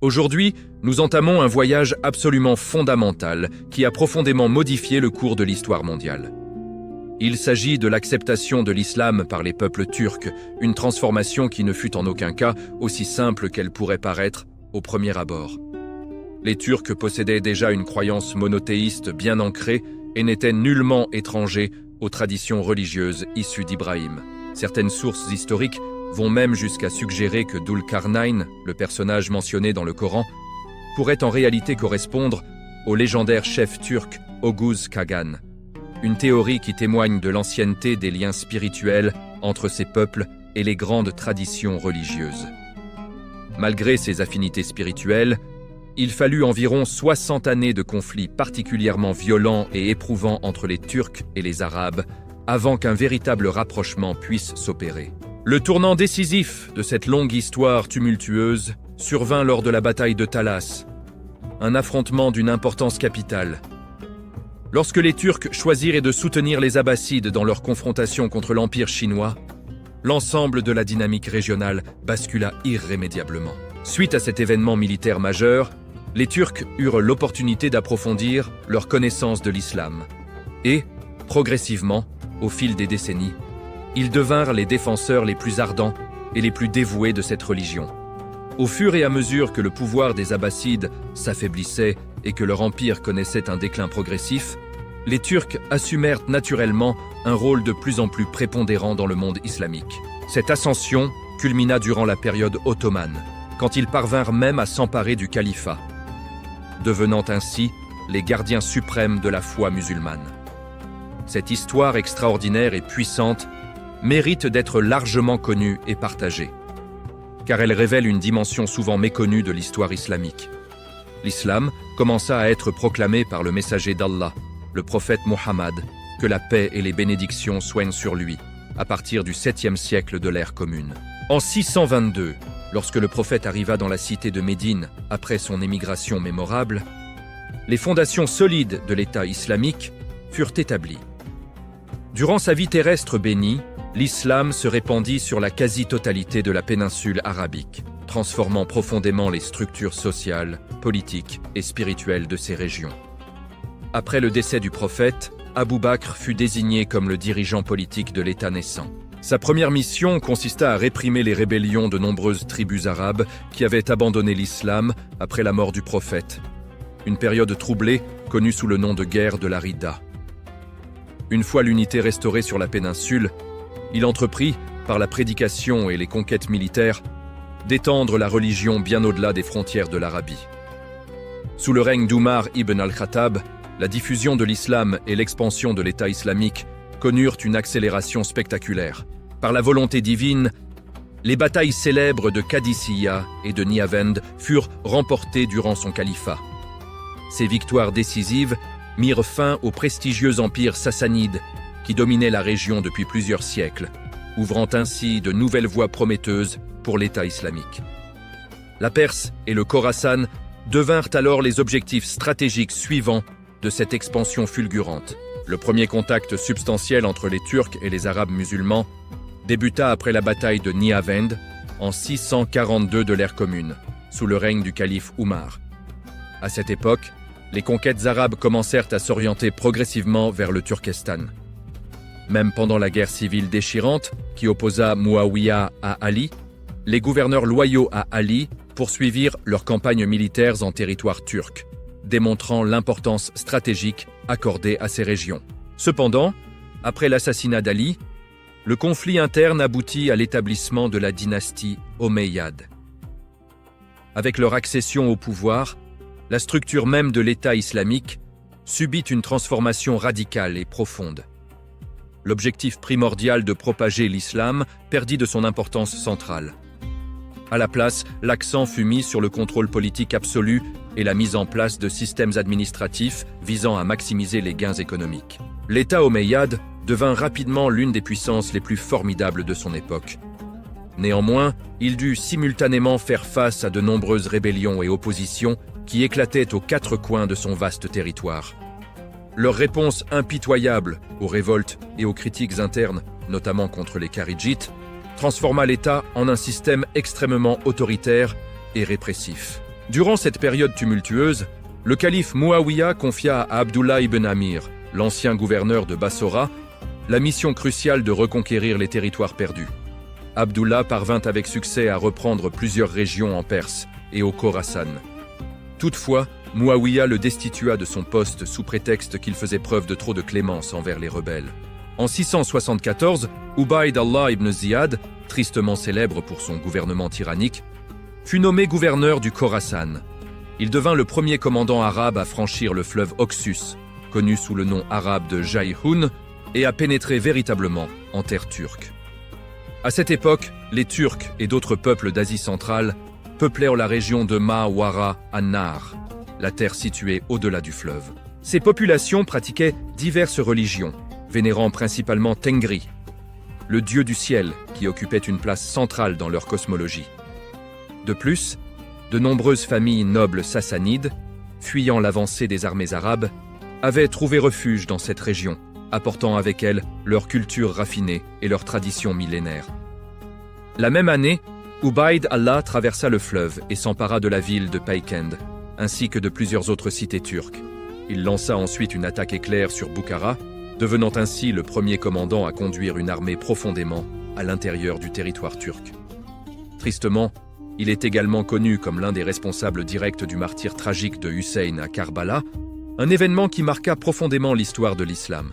Aujourd'hui, nous entamons un voyage absolument fondamental qui a profondément modifié le cours de l'histoire mondiale. Il s'agit de l'acceptation de l'islam par les peuples turcs, une transformation qui ne fut en aucun cas aussi simple qu'elle pourrait paraître au premier abord. Les Turcs possédaient déjà une croyance monothéiste bien ancrée et n'étaient nullement étrangers aux traditions religieuses issues d'Ibrahim. Certaines sources historiques vont même jusqu'à suggérer que Dulkarnayn, le personnage mentionné dans le Coran, pourrait en réalité correspondre au légendaire chef turc Oguz Kagan. Une théorie qui témoigne de l'ancienneté des liens spirituels entre ces peuples et les grandes traditions religieuses. Malgré ces affinités spirituelles, il fallut environ 60 années de conflits particulièrement violents et éprouvants entre les Turcs et les Arabes avant qu'un véritable rapprochement puisse s'opérer. Le tournant décisif de cette longue histoire tumultueuse survint lors de la bataille de Talas, un affrontement d'une importance capitale. Lorsque les Turcs choisirent de soutenir les Abbassides dans leur confrontation contre l'Empire chinois, l'ensemble de la dynamique régionale bascula irrémédiablement. Suite à cet événement militaire majeur, les Turcs eurent l'opportunité d'approfondir leur connaissance de l'islam. Et, progressivement, au fil des décennies, ils devinrent les défenseurs les plus ardents et les plus dévoués de cette religion. Au fur et à mesure que le pouvoir des Abbassides s'affaiblissait et que leur empire connaissait un déclin progressif, les Turcs assumèrent naturellement un rôle de plus en plus prépondérant dans le monde islamique. Cette ascension culmina durant la période ottomane, quand ils parvinrent même à s'emparer du califat, devenant ainsi les gardiens suprêmes de la foi musulmane. Cette histoire extraordinaire et puissante mérite d'être largement connue et partagée, car elle révèle une dimension souvent méconnue de l'histoire islamique. L'islam commença à être proclamé par le messager d'Allah, le prophète Mohammed, que la paix et les bénédictions soient sur lui, à partir du 7e siècle de l'ère commune. En 622, lorsque le prophète arriva dans la cité de Médine après son émigration mémorable, les fondations solides de l'État islamique furent établies. Durant sa vie terrestre bénie, l'islam se répandit sur la quasi-totalité de la péninsule arabique, transformant profondément les structures sociales, politiques et spirituelles de ces régions. Après le décès du prophète, Abou Bakr fut désigné comme le dirigeant politique de l'État naissant. Sa première mission consista à réprimer les rébellions de nombreuses tribus arabes qui avaient abandonné l'islam après la mort du prophète, une période troublée connue sous le nom de guerre de la Ridda. Une fois l'unité restaurée sur la péninsule, il entreprit, par la prédication et les conquêtes militaires, d'étendre la religion bien au-delà des frontières de l'Arabie. Sous le règne d'Oumar ibn al-Khattab, la diffusion de l'islam et l'expansion de l'État islamique connurent une accélération spectaculaire. Par la volonté divine, les batailles célèbres de Qadisiyah et de Nihavend furent remportées durant son califat. Ces victoires décisives mirent fin au prestigieux empire sassanide qui dominait la région depuis plusieurs siècles, ouvrant ainsi de nouvelles voies prometteuses pour l'État islamique. La Perse et le Khorasan devinrent alors les objectifs stratégiques suivants de cette expansion fulgurante. Le premier contact substantiel entre les Turcs et les Arabes musulmans débuta après la bataille de Nihavend en 642 de l'ère commune, sous le règne du calife Oumar. À cette époque, les conquêtes arabes commencèrent à s'orienter progressivement vers le Turkestan. Même pendant la guerre civile déchirante qui opposa Muawiyah à Ali, les gouverneurs loyaux à Ali poursuivirent leurs campagnes militaires en territoire turc, démontrant l'importance stratégique accordée à ces régions. Cependant, après l'assassinat d'Ali, le conflit interne aboutit à l'établissement de la dynastie Omeyyade. Avec leur accession au pouvoir, la structure même de l'État islamique subit une transformation radicale et profonde. L'objectif primordial de propager l'islam perdit de son importance centrale. À la place, l'accent fut mis sur le contrôle politique absolu et la mise en place de systèmes administratifs visant à maximiser les gains économiques. L'État omeyyade devint rapidement l'une des puissances les plus formidables de son époque. Néanmoins, il dut simultanément faire face à de nombreuses rébellions et oppositions qui éclataient aux quatre coins de son vaste territoire. Leur réponse impitoyable aux révoltes et aux critiques internes, notamment contre les Kharidjites, transforma l'État en un système extrêmement autoritaire et répressif. Durant cette période tumultueuse, le calife Muawiyah confia à Abdullah ibn Amir, l'ancien gouverneur de Bassora, la mission cruciale de reconquérir les territoires perdus. Abdullah parvint avec succès à reprendre plusieurs régions en Perse et au Khorasan. Toutefois, Muawiyah le destitua de son poste sous prétexte qu'il faisait preuve de trop de clémence envers les rebelles. En 674, Ubayd Allah ibn Ziyad, tristement célèbre pour son gouvernement tyrannique, fut nommé gouverneur du Khorasan. Il devint le premier commandant arabe à franchir le fleuve Oxus, connu sous le nom arabe de Jayhoun, et à pénétrer véritablement en terre turque. À cette époque, les Turcs et d'autres peuples d'Asie centrale peuplèrent la région de Ma'wara an-Nahr, la terre située au-delà du fleuve. Ces populations pratiquaient diverses religions, vénérant principalement Tengri, le dieu du ciel qui occupait une place centrale dans leur cosmologie. De plus, de nombreuses familles nobles sassanides, fuyant l'avancée des armées arabes, avaient trouvé refuge dans cette région, apportant avec elles leur culture raffinée et leurs traditions millénaires. La même année, Ubayd Allah traversa le fleuve et s'empara de la ville de Paykend, ainsi que de plusieurs autres cités turques. Il lança ensuite une attaque éclair sur Boukhara, devenant ainsi le premier commandant à conduire une armée profondément à l'intérieur du territoire turc. Tristement, il est également connu comme l'un des responsables directs du martyre tragique de Hussein à Karbala, un événement qui marqua profondément l'histoire de l'islam.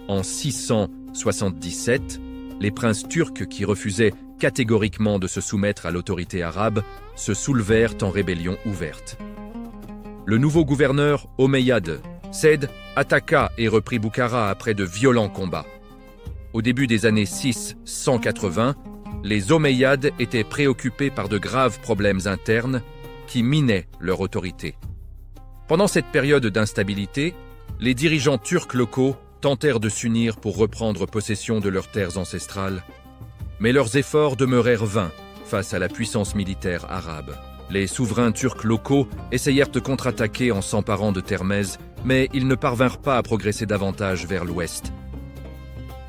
En 677, les princes turcs qui refusaient catégoriquement de se soumettre à l'autorité arabe se soulevèrent en rébellion ouverte. Le nouveau gouverneur Omeyyade Said attaqua et reprit Boukhara après de violents combats. Au début des années 680, les Omeyyades étaient préoccupés par de graves problèmes internes qui minaient leur autorité. Pendant cette période d'instabilité, les dirigeants turcs locaux tentèrent de s'unir pour reprendre possession de leurs terres ancestrales, mais leurs efforts demeurèrent vains face à la puissance militaire arabe. Les souverains turcs locaux essayèrent de contre-attaquer en s'emparant de Termez, mais ils ne parvinrent pas à progresser davantage vers l'ouest.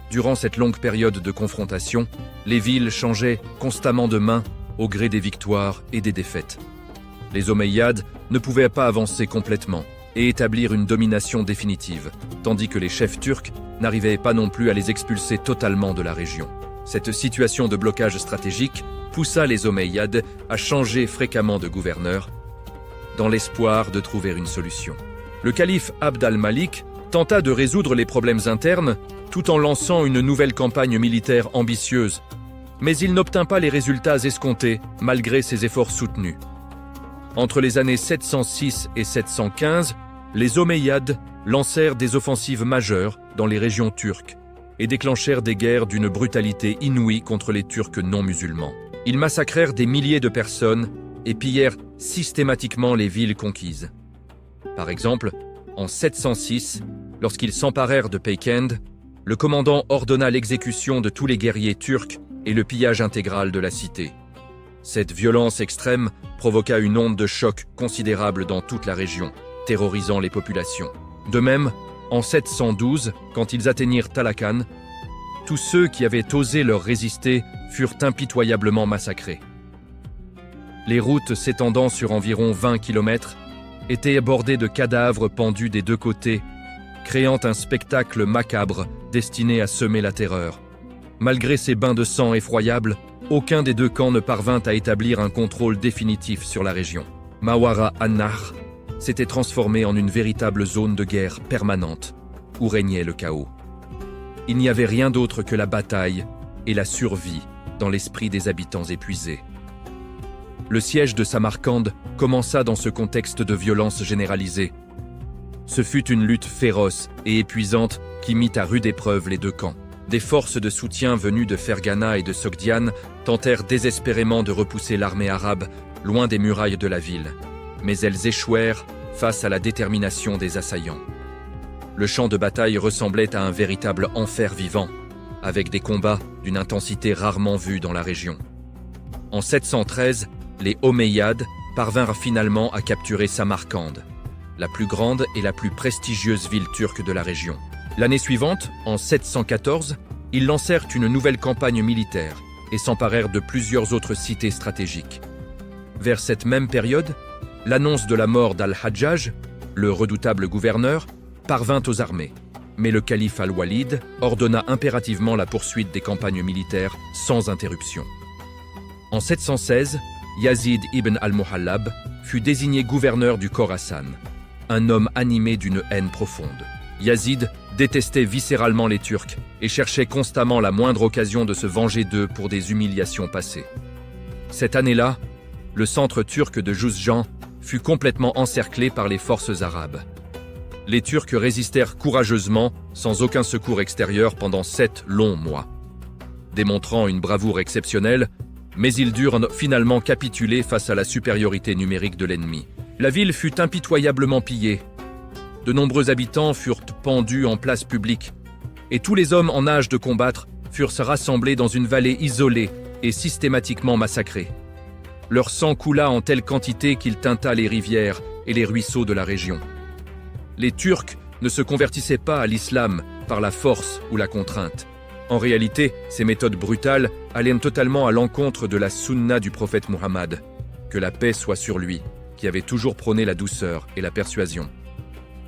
Durant cette longue période de confrontation, les villes changeaient constamment de main au gré des victoires et des défaites. Les Omeyyades ne pouvaient pas avancer complètement et établir une domination définitive, tandis que les chefs turcs n'arrivaient pas non plus à les expulser totalement de la région. Cette situation de blocage stratégique poussa les Omeyyades à changer fréquemment de gouverneur, dans l'espoir de trouver une solution. Le calife Abd al-Malik tenta de résoudre les problèmes internes tout en lançant une nouvelle campagne militaire ambitieuse, mais il n'obtint pas les résultats escomptés malgré ses efforts soutenus. Entre les années 706 et 715, les Omeyyades lancèrent des offensives majeures dans les régions turques et déclenchèrent des guerres d'une brutalité inouïe contre les Turcs non musulmans. Ils massacrèrent des milliers de personnes et pillèrent systématiquement les villes conquises. Par exemple, en 706, lorsqu'ils s'emparèrent de Paykend, le commandant ordonna l'exécution de tous les guerriers turcs et le pillage intégral de la cité. Cette violence extrême provoqua une onde de choc considérable dans toute la région, terrorisant les populations. De même, en 712, quand ils atteignirent Talakan, tous ceux qui avaient osé leur résister furent impitoyablement massacrés. Les routes s'étendant sur environ 20 km étaient bordées de cadavres pendus des deux côtés, créant un spectacle macabre destiné à semer la terreur. Malgré ces bains de sang effroyables, aucun des deux camps ne parvint à établir un contrôle définitif sur la région. Ma'wara an-Nahr s'était transformé en une véritable zone de guerre permanente, où régnait le chaos. Il n'y avait rien d'autre que la bataille et la survie dans l'esprit des habitants épuisés. Le siège de Samarcande commença dans ce contexte de violence généralisée. Ce fut une lutte féroce et épuisante qui mit à rude épreuve les deux camps. Des forces de soutien venues de Fergana et de Sogdian tentèrent désespérément de repousser l'armée arabe loin des murailles de la ville, mais elles échouèrent face à la détermination des assaillants. Le champ de bataille ressemblait à un véritable enfer vivant, avec des combats d'une intensité rarement vue dans la région. En 713, les Omeyyades parvinrent finalement à capturer Samarcande, la plus grande et la plus prestigieuse ville turque de la région. L'année suivante, en 714, ils lancèrent une nouvelle campagne militaire et s'emparèrent de plusieurs autres cités stratégiques. Vers cette même période, l'annonce de la mort d'Al-Hajjaj, le redoutable gouverneur, parvint aux armées. Mais le calife Al-Walid ordonna impérativement la poursuite des campagnes militaires sans interruption. En 716, Yazid ibn al-Muhallab fut désigné gouverneur du Khorasan, un homme animé d'une haine profonde. Yazid détestait viscéralement les Turcs et cherchait constamment la moindre occasion de se venger d'eux pour des humiliations passées. Cette année-là, le centre turc de Juzjan fut complètement encerclé par les forces arabes. Les Turcs résistèrent courageusement, sans aucun secours extérieur pendant 7 longs mois. Démontrant une bravoure exceptionnelle, mais ils durent finalement capituler face à la supériorité numérique de l'ennemi. La ville fut impitoyablement pillée. De nombreux habitants furent pendus en place publique, et tous les hommes en âge de combattre furent rassemblés dans une vallée isolée et systématiquement massacrés. Leur sang coula en telle quantité qu'il teinta les rivières et les ruisseaux de la région. Les Turcs ne se convertissaient pas à l'islam par la force ou la contrainte. En réalité, ces méthodes brutales allaient totalement à l'encontre de la sunna du prophète Muhammad, que la paix soit sur lui, qui avait toujours prôné la douceur et la persuasion.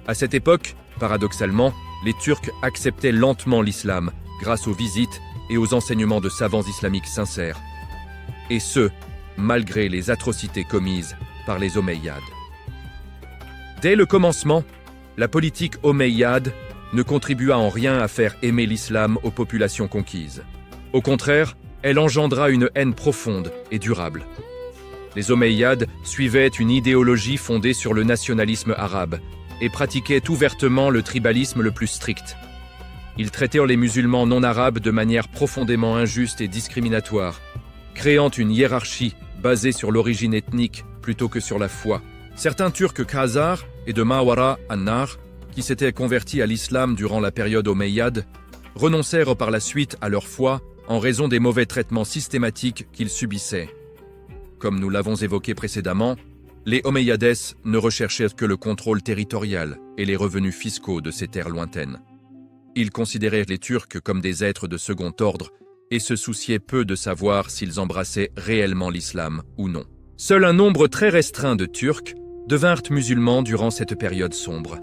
À cette époque, paradoxalement, les Turcs acceptaient lentement l'islam grâce aux visites et aux enseignements de savants islamiques sincères. Et ce, malgré les atrocités commises par les Omeyyades. Dès le commencement, la politique omeyyade ne contribua en rien à faire aimer l'islam aux populations conquises. Au contraire, elle engendra une haine profonde et durable. Les Omeyyades suivaient une idéologie fondée sur le nationalisme arabe et pratiquaient ouvertement le tribalisme le plus strict. Ils traitèrent les musulmans non arabes de manière profondément injuste et discriminatoire, créant une hiérarchie basée sur l'origine ethnique plutôt que sur la foi. Certains Turcs khazars et de Mawara an-Nahr, qui s'étaient convertis à l'islam durant la période omeyyade, renoncèrent par la suite à leur foi en raison des mauvais traitements systématiques qu'ils subissaient. Comme nous l'avons évoqué précédemment, les Omeyyades ne recherchaient que le contrôle territorial et les revenus fiscaux de ces terres lointaines. Ils considéraient les Turcs comme des êtres de second ordre et se souciaient peu de savoir s'ils embrassaient réellement l'islam ou non. Seul un nombre très restreint de Turcs devinrent musulmans durant cette période sombre.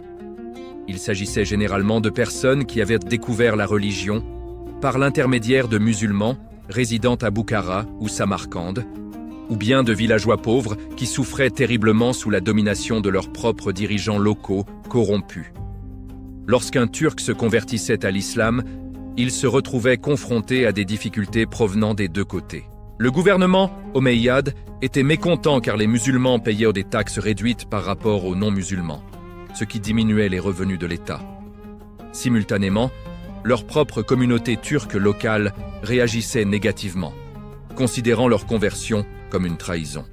Il s'agissait généralement de personnes qui avaient découvert la religion par l'intermédiaire de musulmans résidant à Boukhara ou Samarcande, ou bien de villageois pauvres qui souffraient terriblement sous la domination de leurs propres dirigeants locaux corrompus. Lorsqu'un Turc se convertissait à l'islam, il se retrouvait confronté à des difficultés provenant des deux côtés. Le gouvernement omeyyade était mécontent car les musulmans payaient des taxes réduites par rapport aux non-musulmans, ce qui diminuait les revenus de l'État. Simultanément, leur propre communauté turque locale réagissait négativement, considérant leur conversion comme une trahison.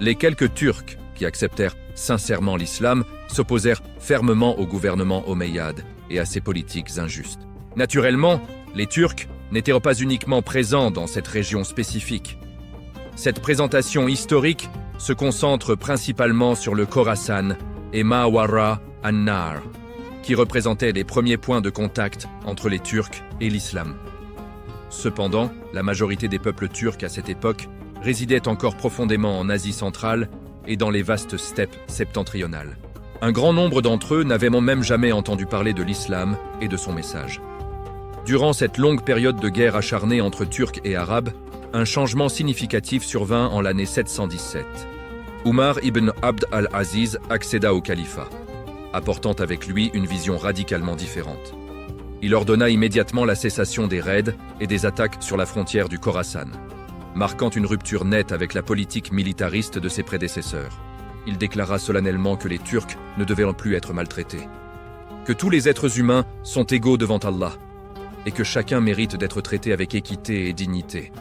Les quelques Turcs qui acceptèrent sincèrement l'islam s'opposèrent fermement au gouvernement omeyyade et à ses politiques injustes. Naturellement, les Turcs n'étaient pas uniquement présents dans cette région spécifique. Cette présentation historique se concentre principalement sur le Khorasan et Mawara an-Nahr, qui représentaient les premiers points de contact entre les Turcs et l'islam. Cependant, la majorité des peuples turcs à cette époque résidaient encore profondément en Asie centrale et dans les vastes steppes septentrionales. Un grand nombre d'entre eux n'avaient même jamais entendu parler de l'islam et de son message. Durant cette longue période de guerre acharnée entre Turcs et Arabes, un changement significatif survint en l'année 717. Umar ibn Abd al-Aziz accéda au califat, apportant avec lui une vision radicalement différente. Il ordonna immédiatement la cessation des raids et des attaques sur la frontière du Khorasan, marquant une rupture nette avec la politique militariste de ses prédécesseurs. Il déclara solennellement que les Turcs ne devaient plus être maltraités, que tous les êtres humains sont égaux devant Allah, et que chacun mérite d'être traité avec équité et dignité.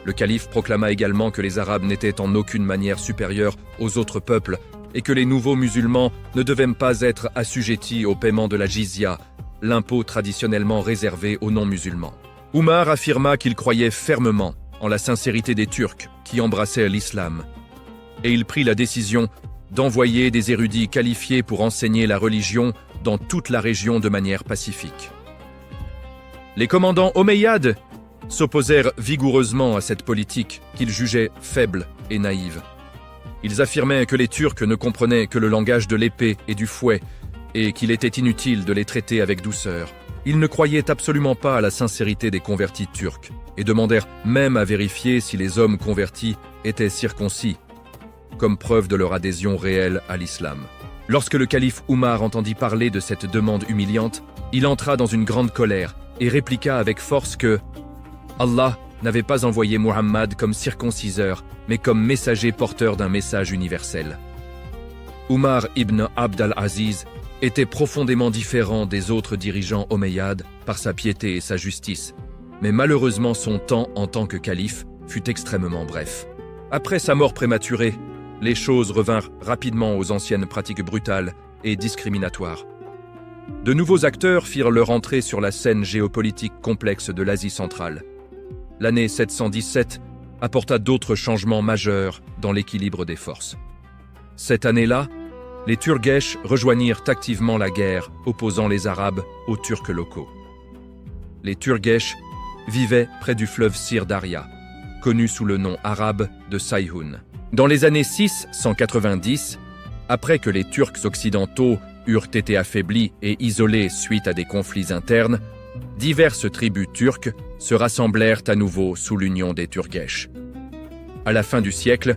Le calife proclama également que les Arabes n'étaient en aucune manière supérieurs aux autres peuples et que les nouveaux musulmans ne devaient pas être assujettis au paiement de la jizya, l'impôt traditionnellement réservé aux non-musulmans. Umar affirma qu'il croyait fermement en la sincérité des Turcs qui embrassaient l'islam, et il prit la décision d'envoyer des érudits qualifiés pour enseigner la religion dans toute la région de manière pacifique. Les commandants omeyyades s'opposèrent vigoureusement à cette politique qu'ils jugeaient faible et naïve. Ils affirmaient que les Turcs ne comprenaient que le langage de l'épée et du fouet, et qu'il était inutile de les traiter avec douceur. Ils ne croyaient absolument pas à la sincérité des convertis turcs, et demandèrent même à vérifier si les hommes convertis étaient circoncis, comme preuve de leur adhésion réelle à l'islam. Lorsque le calife Oumar entendit parler de cette demande humiliante, il entra dans une grande colère et répliqua avec force que Allah n'avait pas envoyé Muhammad comme circonciseur, mais comme messager porteur d'un message universel. Oumar ibn Abd al-Aziz était profondément différent des autres dirigeants omeyyades par sa piété et sa justice, mais malheureusement son temps en tant que calife fut extrêmement bref. Après sa mort prématurée, les choses revinrent rapidement aux anciennes pratiques brutales et discriminatoires. De nouveaux acteurs firent leur entrée sur la scène géopolitique complexe de l'Asie centrale. L'année 717 apporta d'autres changements majeurs dans l'équilibre des forces. Cette année-là, les Turgesh rejoignirent activement la guerre opposant les Arabes aux Turcs locaux. Les Turgesh vivaient près du fleuve Sir Daria, connu sous le nom arabe de Sayhun. Dans les années 690, après que les Turcs occidentaux eurent été affaiblis et isolés suite à des conflits internes, diverses tribus turques se rassemblèrent à nouveau sous l'union des Turgesh. À la fin du siècle,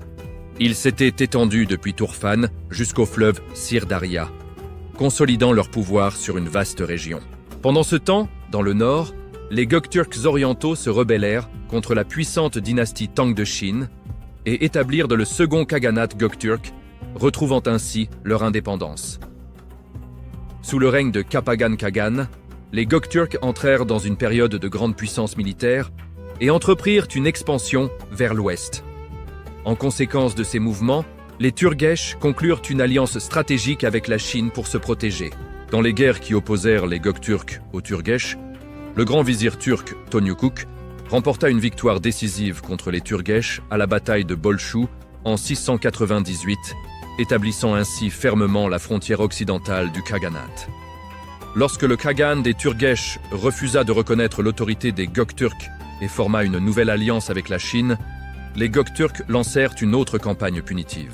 ils s'étaient étendus depuis Tourfan jusqu'au fleuve Sir Daria, consolidant leur pouvoir sur une vaste région. Pendant ce temps, dans le nord, les Gökturks orientaux se rebellèrent contre la puissante dynastie Tang de Chine et établirent le second khaganat Gökturk, retrouvant ainsi leur indépendance. Sous le règne de Kapagan Khagan, les Gökturks entrèrent dans une période de grande puissance militaire et entreprirent une expansion vers l'ouest. En conséquence de ces mouvements, les Turgesh conclurent une alliance stratégique avec la Chine pour se protéger. Dans les guerres qui opposèrent les Gökturks aux Turgesh, le grand vizir turc Tonyukuk remporta une victoire décisive contre les Turgesh à la bataille de Bolchou en 698, établissant ainsi fermement la frontière occidentale du Khaganat. Lorsque le Khagan des Turgesh refusa de reconnaître l'autorité des Gökturks et forma une nouvelle alliance avec la Chine, les Gökturks lancèrent une autre campagne punitive.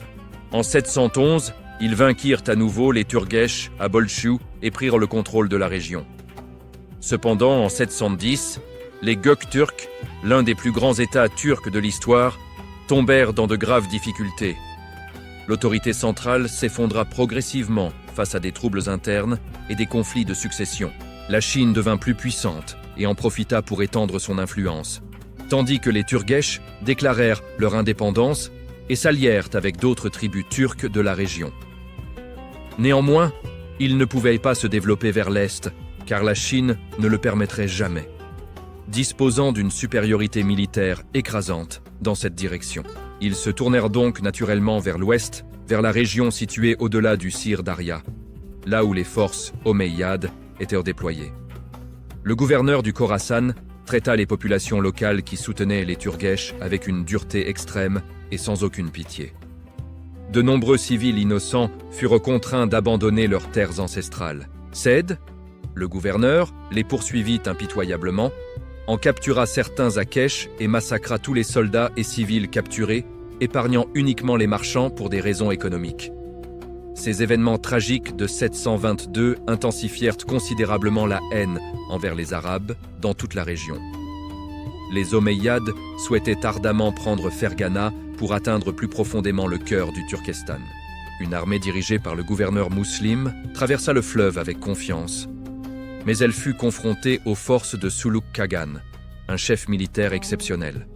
En 711, ils vainquirent à nouveau les Turgesh à Bolchou et prirent le contrôle de la région. Cependant, en 710, les Gökturks, l'un des plus grands États turcs de l'histoire, tombèrent dans de graves difficultés. L'autorité centrale s'effondra progressivement face à des troubles internes et des conflits de succession. La Chine devint plus puissante et en profita pour étendre son influence, tandis que les Turgesh déclarèrent leur indépendance et s'allièrent avec d'autres tribus turques de la région. Néanmoins, ils ne pouvaient pas se développer vers l'est, car la Chine ne le permettrait jamais, disposant d'une supériorité militaire écrasante dans cette direction. Ils se tournèrent donc naturellement vers l'ouest, vers la région située au-delà du Sir Daria, là où les forces omeyyades étaient déployées. Le gouverneur du Khorasan traita les populations locales qui soutenaient les Turgesh avec une dureté extrême et sans aucune pitié. De nombreux civils innocents furent contraints d'abandonner leurs terres ancestrales. Said, le gouverneur, les poursuivit impitoyablement, en captura certains à Kesh et massacra tous les soldats et civils capturés, épargnant uniquement les marchands pour des raisons économiques. Ces événements tragiques de 722 intensifièrent considérablement la haine envers les Arabes dans toute la région. Les Omeyyades souhaitaient ardemment prendre Fergana pour atteindre plus profondément le cœur du Turkestan. Une armée dirigée par le gouverneur Muslim traversa le fleuve avec confiance, mais elle fut confrontée aux forces de Suluk Khagan, un chef militaire exceptionnel.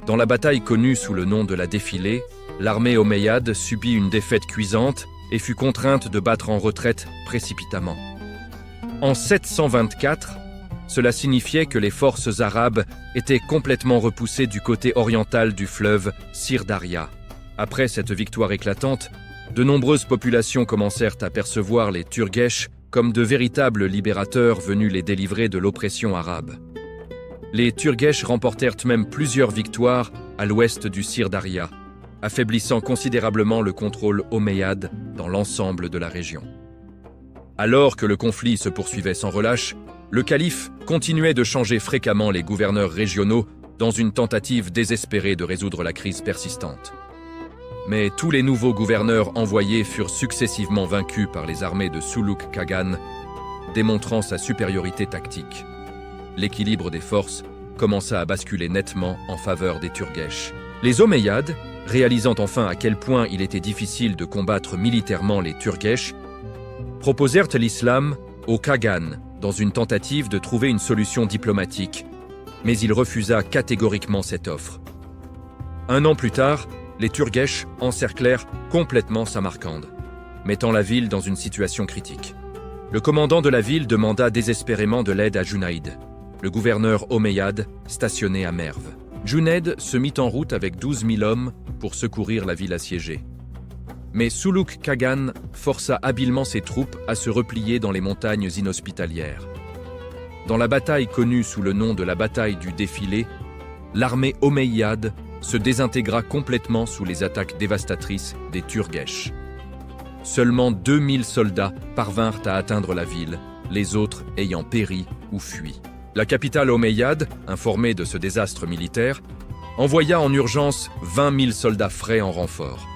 Dans la bataille connue sous le nom de la Défilée, l'armée omeyyade subit une défaite cuisante et fut contrainte de battre en retraite précipitamment. En 724, cela signifiait que les forces arabes étaient complètement repoussées du côté oriental du fleuve Sir Daria. Après cette victoire éclatante, de nombreuses populations commencèrent à percevoir les Turgesh comme de véritables libérateurs venus les délivrer de l'oppression arabe. Les Turgesh remportèrent même plusieurs victoires à l'ouest du Sir Daria, affaiblissant considérablement le contrôle omeyyade dans l'ensemble de la région. Alors que le conflit se poursuivait sans relâche, le calife continuait de changer fréquemment les gouverneurs régionaux dans une tentative désespérée de résoudre la crise persistante. Mais tous les nouveaux gouverneurs envoyés furent successivement vaincus par les armées de Suluk Kagan, démontrant sa supériorité tactique. L'équilibre des forces commença à basculer nettement en faveur des Turgesh. Les Omeyyades, réalisant enfin à quel point il était difficile de combattre militairement les Turgesh, proposèrent l'islam au Kagan dans une tentative de trouver une solution diplomatique, mais il refusa catégoriquement cette offre. Un an plus tard, les Turgesh encerclèrent complètement Samarcande, mettant la ville dans une situation critique. Le commandant de la ville demanda désespérément de l'aide à Junayd, le gouverneur omeyyade stationné à Merv. Junayd se mit en route avec 12 000 hommes pour secourir la ville assiégée. Mais Suluk Kagan força habilement ses troupes à se replier dans les montagnes inhospitalières. Dans la bataille connue sous le nom de la bataille du défilé, l'armée omeyyade se désintégra complètement sous les attaques dévastatrices des Turgesh. Seulement 2000 soldats parvinrent à atteindre la ville, les autres ayant péri ou fui. La capitale omeyyade, informée de ce désastre militaire, envoya en urgence 20 000 soldats frais en renfort.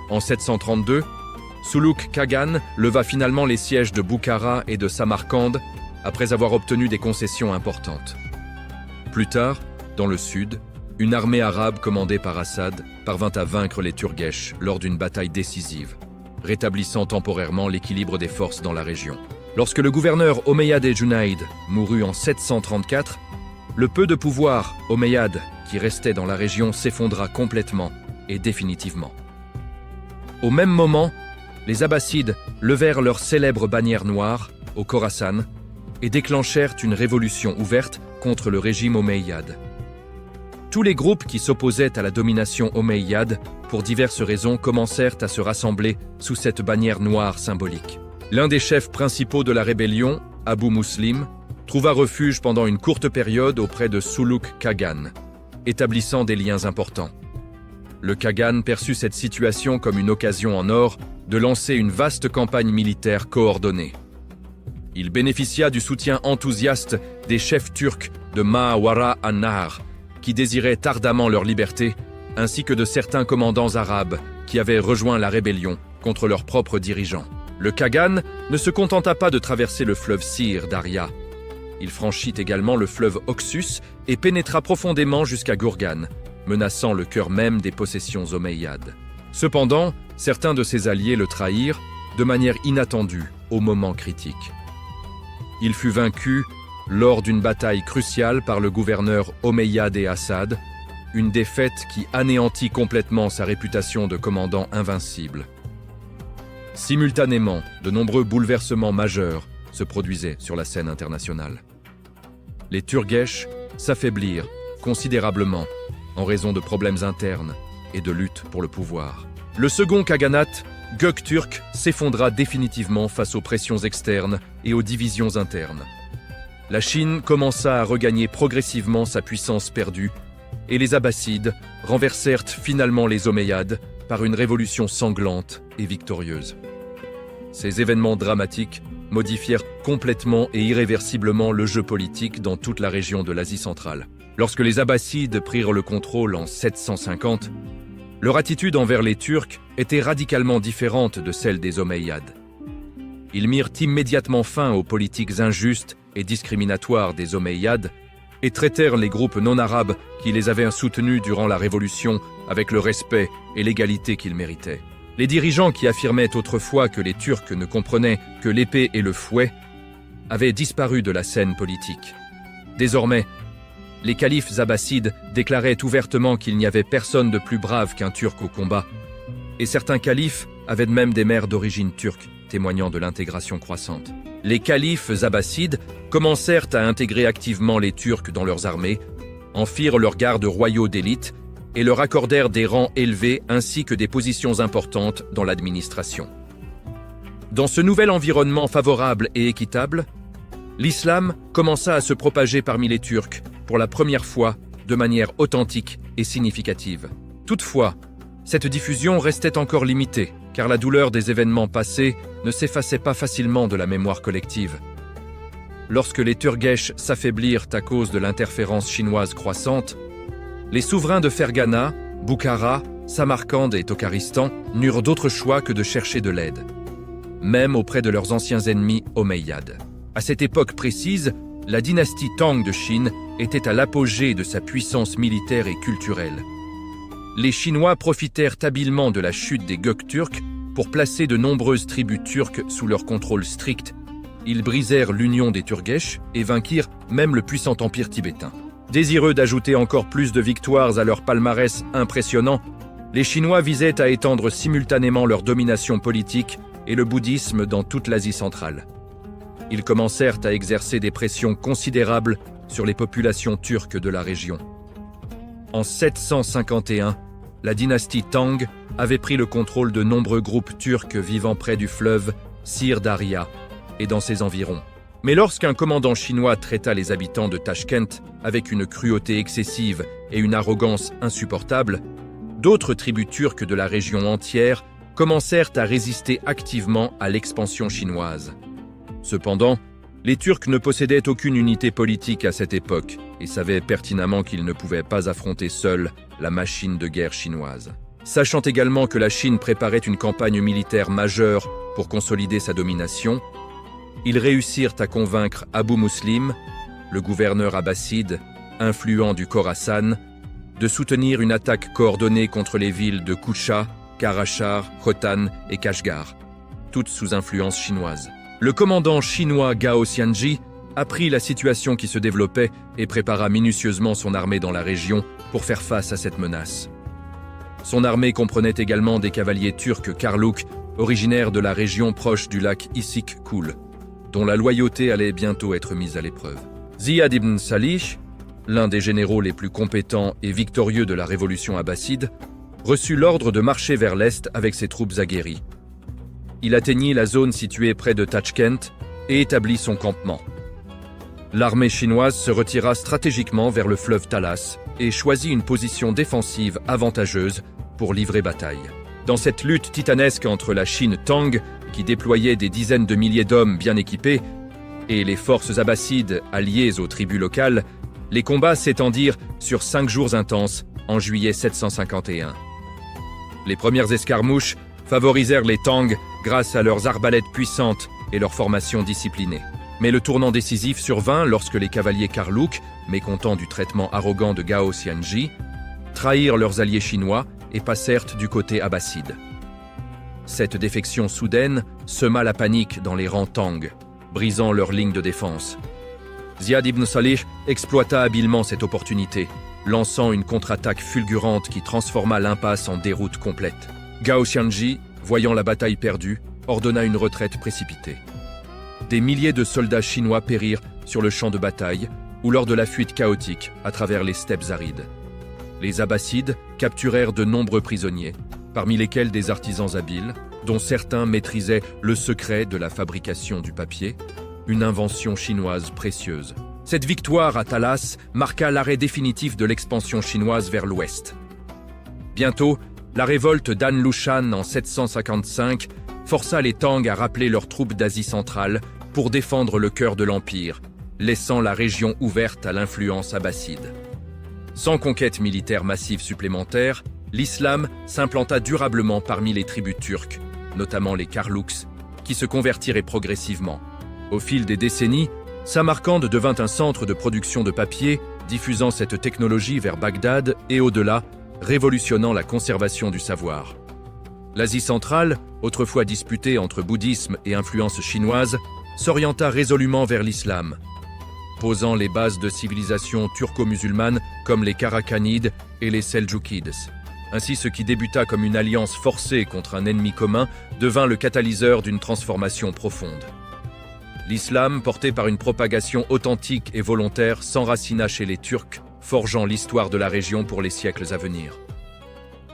En 732, Suluk Kagan leva finalement les sièges de Bukhara et de Samarcande après avoir obtenu des concessions importantes. Plus tard, dans le sud, une armée arabe commandée par Assad parvint à vaincre les Turgesh lors d'une bataille décisive, rétablissant temporairement l'équilibre des forces dans la région. Lorsque le gouverneur omeyyade Junayd mourut en 734, le peu de pouvoir omeyyade qui restait dans la région s'effondra complètement et définitivement. Au même moment, les Abbassides levèrent leur célèbre bannière noire au Khorasan et déclenchèrent une révolution ouverte contre le régime omeyyade. Tous les groupes qui s'opposaient à la domination omeyyade, pour diverses raisons, commencèrent à se rassembler sous cette bannière noire symbolique. L'un des chefs principaux de la rébellion, Abu Muslim, trouva refuge pendant une courte période auprès de Suluk Kagan, établissant des liens importants. Le Kagan perçut cette situation comme une occasion en or de lancer une vaste campagne militaire coordonnée. Il bénéficia du soutien enthousiaste des chefs turcs de Ma'awara an-Nahr, qui désiraient ardemment leur liberté, ainsi que de certains commandants arabes qui avaient rejoint la rébellion contre leurs propres dirigeants. Le Kagan ne se contenta pas de traverser le fleuve Sir Daria. Il franchit également le fleuve Oxus et pénétra profondément jusqu'à Gourgan, menaçant le cœur même des possessions omeyyades. Cependant, certains de ses alliés le trahirent de manière inattendue au moment critique. Il fut vaincu lors d'une bataille cruciale par le gouverneur omeyyade et Assad, une défaite qui anéantit complètement sa réputation de commandant invincible. Simultanément, de nombreux bouleversements majeurs se produisaient sur la scène internationale. Les Turgesh s'affaiblirent considérablement en raison de problèmes internes et de luttes pour le pouvoir. Le second Kaganat, Gökturk, s'effondra définitivement face aux pressions externes et aux divisions internes. La Chine commença à regagner progressivement sa puissance perdue et les Abbassides renversèrent finalement les Omeyyades par une révolution sanglante et victorieuse. Ces événements dramatiques modifièrent complètement et irréversiblement le jeu politique dans toute la région de l'Asie centrale. Lorsque les Abbassides prirent le contrôle en 750, leur attitude envers les Turcs était radicalement différente de celle des Omeyyades. Ils mirent immédiatement fin aux politiques injustes et discriminatoires des Omeyyades et traitèrent les groupes non-arabes qui les avaient soutenus durant la Révolution avec le respect et l'égalité qu'ils méritaient. Les dirigeants qui affirmaient autrefois que les Turcs ne comprenaient que l'épée et le fouet avaient disparu de la scène politique. Désormais, les califes abbassides déclaraient ouvertement qu'il n'y avait personne de plus brave qu'un Turc au combat, et certains califes avaient même des mères d'origine turque, témoignant de l'intégration croissante. Les califes abbassides commencèrent à intégrer activement les Turcs dans leurs armées, en firent leurs gardes royaux d'élite et leur accordèrent des rangs élevés ainsi que des positions importantes dans l'administration. Dans ce nouvel environnement favorable et équitable, l'islam commença à se propager parmi les Turcs pour la première fois de manière authentique et significative. Toutefois, cette diffusion restait encore limitée, car la douleur des événements passés ne s'effaçait pas facilement de la mémoire collective. Lorsque les Turgesh s'affaiblirent à cause de l'interférence chinoise croissante, les souverains de Fergana, Bukhara Samarcande et Tokharistan n'eurent d'autre choix que de chercher de l'aide, même auprès de leurs anciens ennemis omeyyades. À cette époque précise, la dynastie Tang de Chine était à l'apogée de sa puissance militaire et culturelle. Les Chinois profitèrent habilement de la chute des Gökturks pour placer de nombreuses tribus turques sous leur contrôle strict. Ils brisèrent l'union des Turgesh et vainquirent même le puissant empire tibétain. Désireux d'ajouter encore plus de victoires à leur palmarès impressionnant, les Chinois visaient à étendre simultanément leur domination politique et le bouddhisme dans toute l'Asie centrale. Ils commencèrent à exercer des pressions considérables sur les populations turques de la région. En 751, la dynastie Tang avait pris le contrôle de nombreux groupes turcs vivant près du fleuve Sir Daria et dans ses environs. Mais lorsqu'un commandant chinois traita les habitants de Tashkent avec une cruauté excessive et une arrogance insupportable, d'autres tribus turques de la région entière commencèrent à résister activement à l'expansion chinoise. Cependant, les Turcs ne possédaient aucune unité politique à cette époque et savaient pertinemment qu'ils ne pouvaient pas affronter seuls la machine de guerre chinoise. Sachant également que la Chine préparait une campagne militaire majeure pour consolider sa domination, ils réussirent à convaincre Abu Muslim, le gouverneur abbasside, influent du Khorasan, de soutenir une attaque coordonnée contre les villes de Koucha, Karachar, Khotan et Kashgar, toutes sous influence chinoise. Le commandant chinois Gao Xianji apprit la situation qui se développait et prépara minutieusement son armée dans la région pour faire face à cette menace. Son armée comprenait également des cavaliers turcs Karluk, originaires de la région proche du lac Issyk-Kul, dont la loyauté allait bientôt être mise à l'épreuve. Ziyad ibn Salih, l'un des généraux les plus compétents et victorieux de la révolution abbasside, reçut l'ordre de marcher vers l'est avec ses troupes aguerries. Il atteignit la zone située près de Tachkent et établit son campement. L'armée chinoise se retira stratégiquement vers le fleuve Talas et choisit une position défensive avantageuse pour livrer bataille. Dans cette lutte titanesque entre la Chine Tang, qui déployait des dizaines de milliers d'hommes bien équipés, et les forces abbassides alliées aux tribus locales, les combats s'étendirent sur 5 jours intenses en juillet 751. Les premières escarmouches favorisèrent les Tang grâce à leurs arbalètes puissantes et leur formation disciplinée. Mais le tournant décisif survint lorsque les cavaliers Karluk, mécontents du traitement arrogant de Gao Xianji, trahirent leurs alliés chinois et passèrent du côté abbasside. Cette défection soudaine sema la panique dans les rangs Tang, brisant leur ligne de défense. Ziyad ibn Salih exploita habilement cette opportunité, lançant une contre-attaque fulgurante qui transforma l'impasse en déroute complète. Gao Xianji, voyant la bataille perdue, ordonna une retraite précipitée. Des milliers de soldats chinois périrent sur le champ de bataille ou lors de la fuite chaotique à travers les steppes arides. Les Abbassides capturèrent de nombreux prisonniers, parmi lesquels des artisans habiles, dont certains maîtrisaient le secret de la fabrication du papier, une invention chinoise précieuse. Cette victoire à Talas marqua l'arrêt définitif de l'expansion chinoise vers l'ouest. Bientôt, la révolte d'An Lushan en 755 força les Tang à rappeler leurs troupes d'Asie centrale pour défendre le cœur de l'Empire, laissant la région ouverte à l'influence abbasside. Sans conquête militaire massive supplémentaire, l'islam s'implanta durablement parmi les tribus turques, notamment les Karluks, qui se convertiraient progressivement. Au fil des décennies, Samarcande devint un centre de production de papier, diffusant cette technologie vers Bagdad et au-delà, révolutionnant la conservation du savoir. L'Asie centrale, autrefois disputée entre bouddhisme et influence chinoise, s'orienta résolument vers l'islam, posant les bases de civilisations turco-musulmanes comme les Karakhanides et les Seldjoukides. Ainsi, ce qui débuta comme une alliance forcée contre un ennemi commun devint le catalyseur d'une transformation profonde. L'islam, porté par une propagation authentique et volontaire, s'enracina chez les Turcs, forgeant l'histoire de la région pour les siècles à venir.